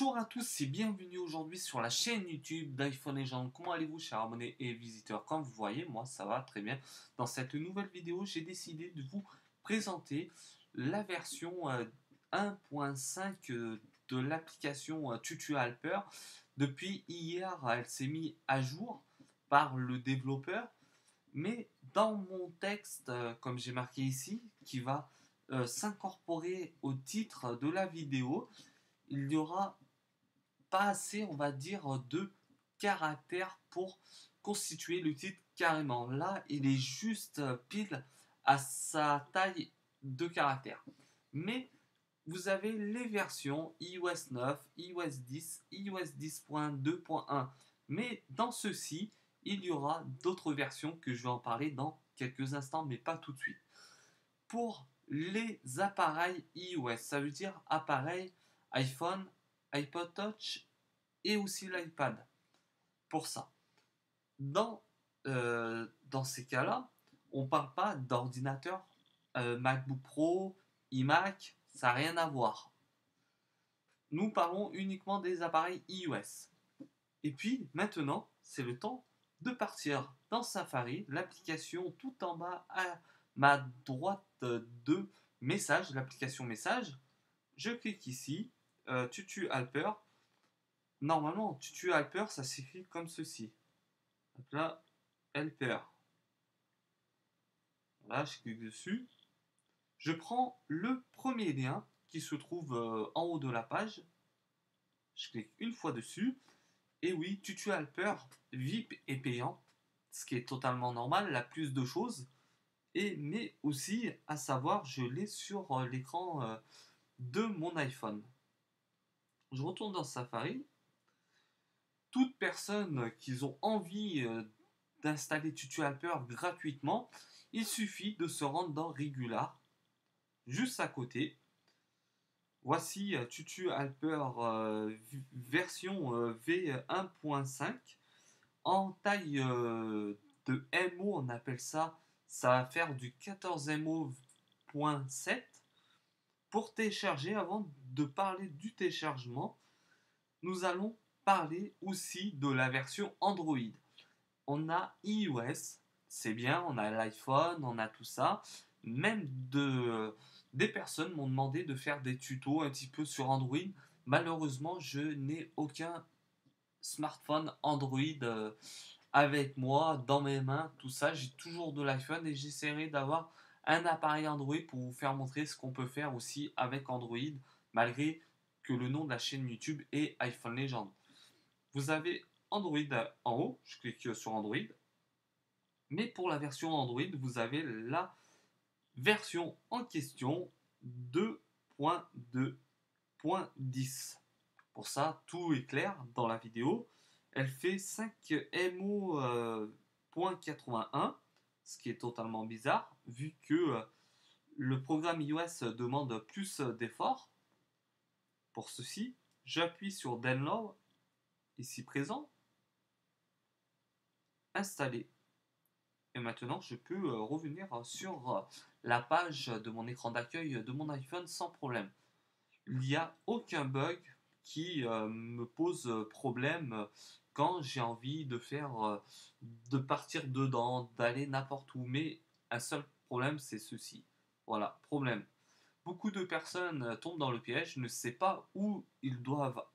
Bonjour à tous et bienvenue aujourd'hui sur la chaîne YouTube d'iPhone Legend. Comment allez-vous, chers abonnés et visiteurs? Comme vous voyez, moi ça va très bien. Dans cette nouvelle vidéo, j'ai décidé de vous présenter la version 1.5 de l'application TutuAlper. Depuis hier, elle s'est mise à jour par le développeur. Mais dans mon texte, comme j'ai marqué ici, qui va s'incorporer au titre de la vidéo, il n'y aura pas assez, on va dire, de caractères pour constituer le titre carrément. Là, il est juste pile à sa taille de caractère. Mais vous avez les versions iOS 9, iOS 10, iOS 10.2.1. Mais dans ceci, il y aura d'autres versions que je vais en parler dans quelques instants, mais pas tout de suite. Pour les appareils iOS, ça veut dire appareil iPhone, iPod Touch et aussi l'iPad. Pour ça, dans ces cas-là, on ne parle pas d'ordinateur MacBook Pro, iMac, ça n'a rien à voir. Nous parlons uniquement des appareils iOS. Et puis maintenant, c'est le temps de partir dans Safari, l'application tout en bas à ma droite de messages, l'application message. Je clique ici, TutuAlper. Normalement, TutuAlper, ça s'écrit comme ceci. Donc là, Helper. Là, je clique dessus. Je prends le premier lien qui se trouve en haut de la page. Je clique une fois dessus. Et oui, TutuAlper VIP est payant, ce qui est totalement normal, la plus de choses. Mais aussi, à savoir, je l'ai sur l'écran de mon iPhone. Je retourne dans Safari. Toute personne qui ont envie d'installer TutuAlper gratuitement, il suffit de se rendre dans Regular, juste à côté. Voici TutuAlper version V1.5 en taille de MO, on appelle ça. Ça va faire du 14 MO.7. Pour télécharger, avant de parler du téléchargement, nous allons parler aussi de la version Android. On a iOS, c'est bien, on a l'iPhone, on a tout ça. Même des personnes m'ont demandé de faire des tutos un petit peu sur Android. Malheureusement, je n'ai aucun smartphone Android avec moi, dans mes mains, tout ça. J'ai toujours de l'iPhone et j'essaierai d'avoir un appareil Android pour vous faire montrer ce qu'on peut faire aussi avec Android, malgré que le nom de la chaîne YouTube est iPhone Legend. Vous avez Android en haut, je clique sur Android. Mais pour la version Android, vous avez la version en question 2.2.10. Pour ça, tout est clair dans la vidéo. Elle fait 5 MO.81, ce qui est totalement bizarre, vu que le programme iOS demande plus d'efforts. Pour ceci, j'appuie sur Download, ici présent, installer. Et maintenant, je peux revenir sur la page de mon écran d'accueil de mon iPhone sans problème. Il n'y a aucun bug qui me pose problème quand j'ai envie de partir dedans, d'aller n'importe où. Mais un seul problème, c'est ceci. Voilà, problème. Beaucoup de personnes tombent dans le piège, ne savent pas où ils doivent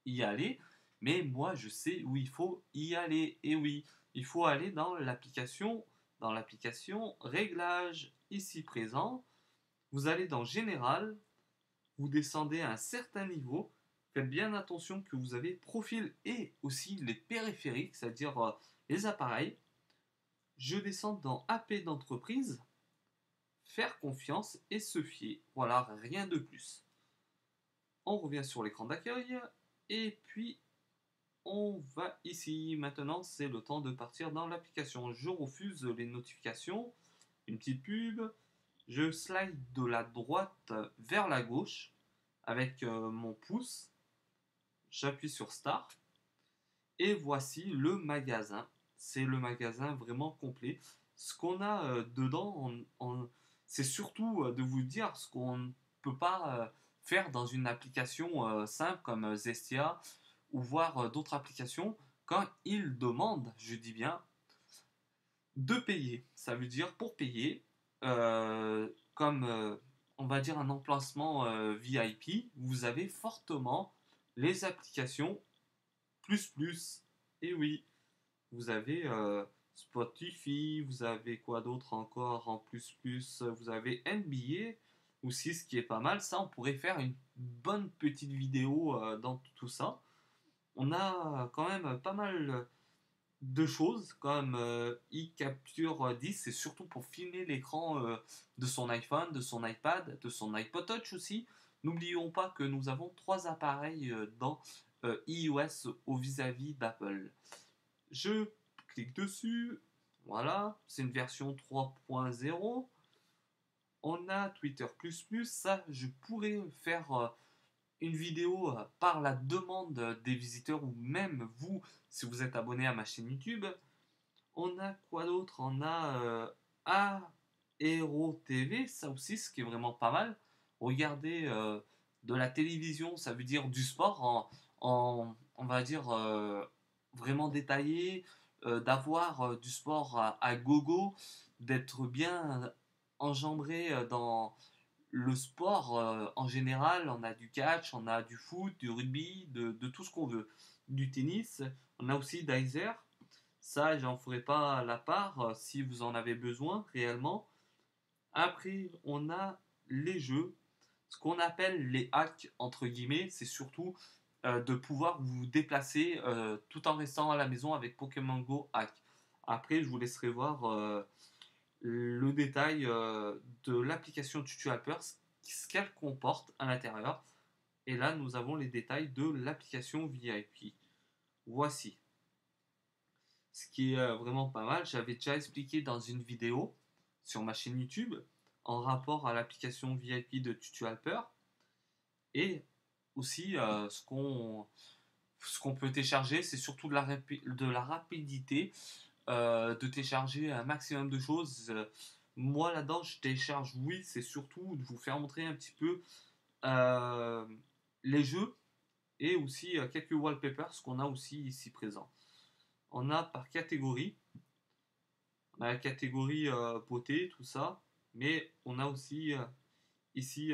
y aller, mais moi je sais où il faut y aller. Et oui, il faut aller dans l'application Réglages, ici présent. Vous allez dans Général, vous descendez à un certain niveau. Faites bien attention que vous avez profil et aussi les périphériques, c'est-à-dire les appareils. Je descends dans AP d'entreprise, faire confiance et se fier. Voilà, rien de plus. On revient sur l'écran d'accueil et puis on va ici. Maintenant, c'est le temps de partir dans l'application. Je refuse les notifications. Une petite pub. Je slide de la droite vers la gauche avec mon pouce. J'appuie sur Start. Et voici le magasin. C'est le magasin vraiment complet. Ce qu'on a dedans, c'est surtout de vous dire ce qu'on ne peut pas faire dans une application simple comme Zestia ou voir d'autres applications quand ils demandent, je dis bien, de payer. Ça veut dire pour payer, comme on va dire un emplacement VIP, vous avez fortement les applications plus plus. Et oui, vous avez Spotify, vous avez quoi d'autre encore en plus plus, vous avez NBA aussi, ce qui est pas mal. Ça, on pourrait faire une bonne petite vidéo dans tout ça. On a quand même pas mal de choses comme eCapture 10, c'est surtout pour filmer l'écran de son iPhone, de son iPad, de son iPod Touch aussi. N'oublions pas que nous avons trois appareils dans iOS au vis-à-vis d'Apple. Je clique dessus, voilà, c'est une version 3.0. On a Twitter++, ça je pourrais faire une vidéo par la demande des visiteurs ou même vous si vous êtes abonné à ma chaîne YouTube. On a quoi d'autre? On a Aero TV, ça aussi, ce qui est vraiment pas mal. Regardez de la télévision, ça veut dire du sport on va dire, vraiment détaillé, d'avoir du sport à gogo, d'être bien enjambré dans le sport en général. On a du catch, on a du foot, du rugby, de tout ce qu'on veut. Du tennis, on a aussi Dizer. Ça, j'en ferai pas la part si vous en avez besoin réellement. Après, on a les jeux, ce qu'on appelle les hacks, entre guillemets, c'est surtout de pouvoir vous déplacer tout en restant à la maison avec Pokémon Go Hack. Après, je vous laisserai voir le détail de l'application Tutu Helper, ce qu'elle comporte à l'intérieur. Et là, nous avons les détails de l'application VIP. Voici. Ce qui est vraiment pas mal, j'avais déjà expliqué dans une vidéo sur ma chaîne YouTube en rapport à l'application VIP de Tutu Helper et aussi ce qu'on peut télécharger, c'est surtout de la rapidité, de télécharger un maximum de choses. Moi là-dedans, je télécharge, oui, c'est surtout de vous faire montrer un petit peu euh, les jeux et aussi quelques wallpapers qu'on a aussi ici présents. On a par catégorie. On a la catégorie beauté, tout ça, mais on a aussi ici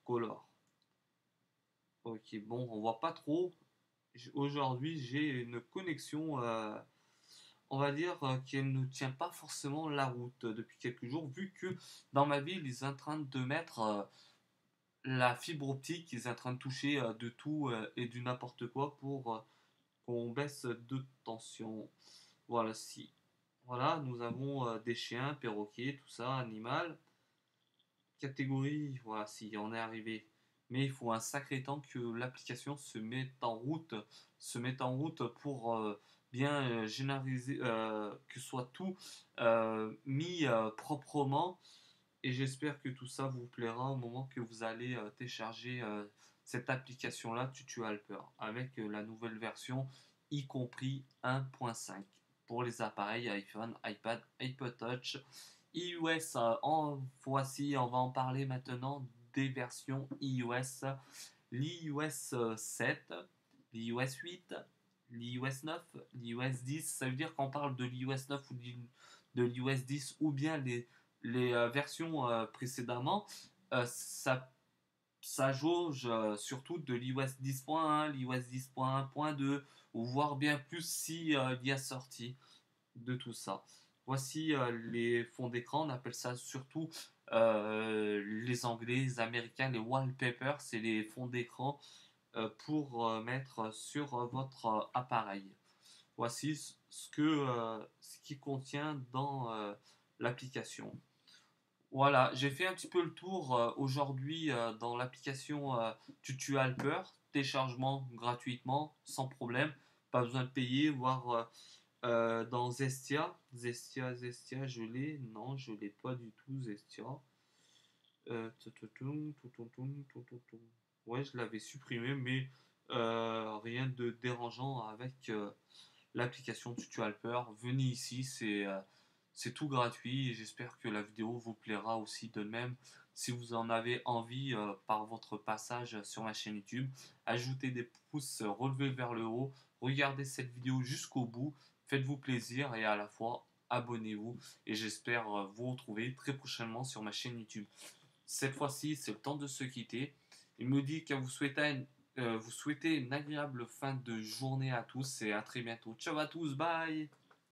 color. Ok, bon, on voit pas trop. Aujourd'hui, j'ai une connexion, on va dire, qui ne tient pas forcément la route depuis quelques jours, vu que dans ma ville, ils sont en train de mettre la fibre optique, ils sont en train de toucher de tout et du n'importe quoi pour qu'on baisse de tension. Voilà, si. Voilà, nous avons des chiens, perroquets, tout ça, animal. Catégorie, voilà, si on est arrivé. Mais il faut un sacré temps que l'application se mette en route pour bien généraliser, que soit tout mis proprement. Et j'espère que tout ça vous plaira au moment que vous allez télécharger cette application-là, Tutu Helper, avec la nouvelle version, y compris 1.5 pour les appareils iPhone, iPad, iPod Touch, iOS. Voici, on va en parler maintenant des versions iOS. L'iOS 7, l'iOS 8, l'iOS 9, l'iOS 10. Ça veut dire qu'on parle de l'iOS 9 ou de l'iOS 10 ou bien les versions précédemment, ça jauge surtout de l'iOS 10.1, l'iOS 10.1.2, ou voire bien plus si il y a sorti de tout ça. Voici les fonds d'écran, on appelle ça surtout les Anglais, les Américains, les wallpapers, c'est les fonds d'écran pour mettre sur votre appareil. Voici ce qui contient dans l'application. Voilà, j'ai fait un petit peu le tour aujourd'hui dans l'application Tutu Helper, téléchargement gratuitement, sans problème, pas besoin de payer, voire dans Zestia. Zestia, je l'ai, non, je l'ai pas du tout, Zestia. Toutoum, toutoum, toutoum, toutoum, toutoum. Ouais, je l'avais supprimé, mais rien de dérangeant avec l'application Tutu Helper. Venez ici, c'est tout gratuit et j'espère que la vidéo vous plaira aussi de même. si vous en avez envie par votre passage sur ma chaîne YouTube. Ajoutez des pouces relevés vers le haut, regardez cette vidéo jusqu'au bout, faites-vous plaisir et à la fois abonnez-vous et j'espère vous retrouver très prochainement sur ma chaîne YouTube. Cette fois-ci, c'est le temps de se quitter. Il me dit que vous souhaitez une agréable fin de journée à tous et à très bientôt. Ciao à tous, bye!